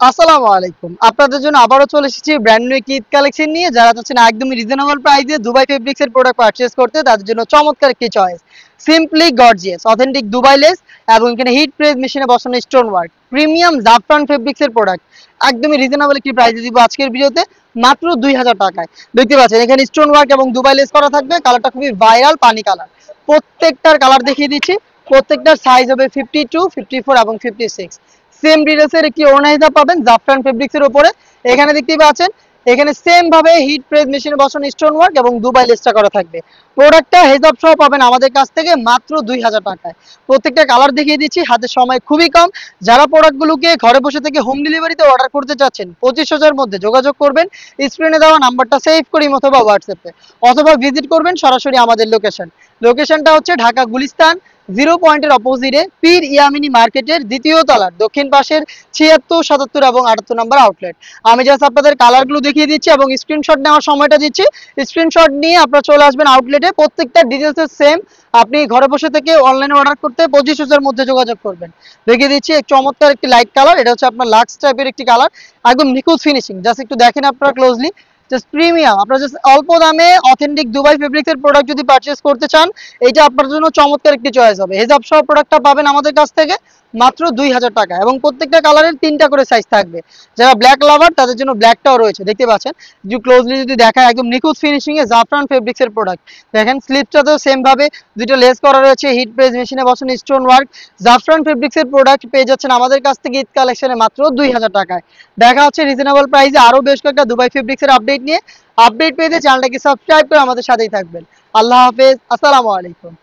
আসসালামু আলাইকুম। আপনাদের জন্য আবারও চলে এসেছি ব্র্যান্ড নিউ একটি ঈদ কালেকশন নিয়ে। যারা চাচ্ছেন একদমই রিজনেবল প্রাইসে দুবাই ফেব্রিক্স এর প্রোডাক্ট পারচেজ করতে, তাদের জন্য চমৎকার একটি choice. Simply gorgeous, authentic Dubai less এবং এখানে হিট প্রেস মেশিনে বসানো স্টোন ওয়ার্ক, প্রিমিয়াম জাফরান ফেব্রিক্স এর প্রোডাক্ট একদমই রিজনেবল একটি প্রাইসে দিব আজকের ভিডিওতে, মাত্র 2000 টাকায়। দেখতে পাচ্ছেন এখানে স্টোন ওয়ার্ক এবং দুবাই লেস করা থাকবে। কালারটা খুবই ভাইরাল পানি কালার। প্রত্যেকটার কালার দেখিয়ে দিচ্ছি। প্রত্যেকটার সাইজ হবে 52, 54 এবং 56। সেম ডিটেলসের একটি ওড়না হিসাব পাবেন জাফরান ফেব্রিক্স এর উপরে। এখানে দেখতেই পাচ্ছেন, এখানে সেম ভাবে হিট প্রেস মেশিনে বসানো স্টোন ওয়ার্ক এবং দুবাই লেসটা করা থাকবে। প্রোডাক্টটা হেজাব সহ পাবেন আমাদের কাছ থেকে মাত্র 2000 টাকায়। প্রত্যেকটা কালার দেখিয়ে দিচ্ছি, হাতে সময় খুবই কম। যারা প্রোডাক্টগুলোকে ঘরে বসে থেকে হোম ডেলিভারিতে অর্ডার করতে চাচ্ছেন, 25,000 মধ্যে যোগাযোগ করবেন স্ক্রিনে দেওয়া নাম্বারটা সেভ করি অথবা হোয়াটসঅ্যাপে, অথবা ভিজিট করবেন সরাসরি আমাদের লোকেশনটা হচ্ছে ঢাকা গুলিস্তান 0 পয়েন্টের অপোজিটে পীর ইয়ামিনী মার্কেটের দ্বিতীয় তলার দক্ষিণ পাশের 76, 77 এবং 78 নম্বর আউটলেট। আমি জাস্ট আপনাদের কালারগুলো দেখিয়ে দিচ্ছি এবং স্ক্রিনশট নেওয়ার সময়টা দিচ্ছি। স্ক্রিনশট নিয়ে আপনারা চলে আসবেন আউটলেটে। প্রত্যেকটা ডিটেলস সেম। আপনি ঘরে বসে থেকে অনলাইনে অর্ডার করতে 25,000 মধ্যে যোগাযোগ করবেন। দেখিয়ে দিচ্ছি এক চমৎকার একটি লাইট কালার, এটা হচ্ছে আপনার লাক্স টাইপের একটি কালার, একদম নিখুঁত ফিনিশিং। জাস্ট একটু দেখেন আপনারা ক্লোজলি, জাস্ট প্রিমিয়াম। আপনারা জাস্ট অল্প দামে অথেন্টিক দুবাই ফেব্রিক্সের প্রোডাক্ট যদি পারচেজ করতে চান, এটা আপনার জন্য চমৎকার একটি চয়েস হবে। হেজাব সহ প্রোডাক্টটা পাবেন আমাদের কাছ থেকে মাত্র 2000 টাকা এবং প্রত্যেকটা কালারের 3টা করে সাইজ থাকবে। যারা ব্ল্যাক লাভার তাদের জন্য ব্ল্যাকটাও রয়েছে, দেখতে পাচ্ছেন। যদি ক্লোজলি যদি দেখা, একদম নিখুঁত ফিনিশিং এ জাফরান ফেব্রিক্স এর প্রোডাক্ট। দেখেন স্লিপসটাতেও সেম ভাবে দুটো লেস করা রয়েছে, হিট প্রেস মেশিনে বসানো স্টোন ওয়ার্ক। জাফরান ফেব্রিক্স এর প্রোডাক্ট পেয়ে যাচ্ছেন আমাদের কাছ থেকে ঈদ কালেকশনে মাত্র 2000 টাকায়। দেখা হচ্ছে রিজনেবল প্রাইসে আরো বেশ কয়েকটা দুবাই ফেব্রিক্স এর আপডেট নিয়ে। আপডেট পেতে চ্যানেলটাকে সাবস্ক্রাইব করে আমাদের সাথেই থাকবেন। আল্লাহ হাফেজ, আসসালামু আলাইকুম।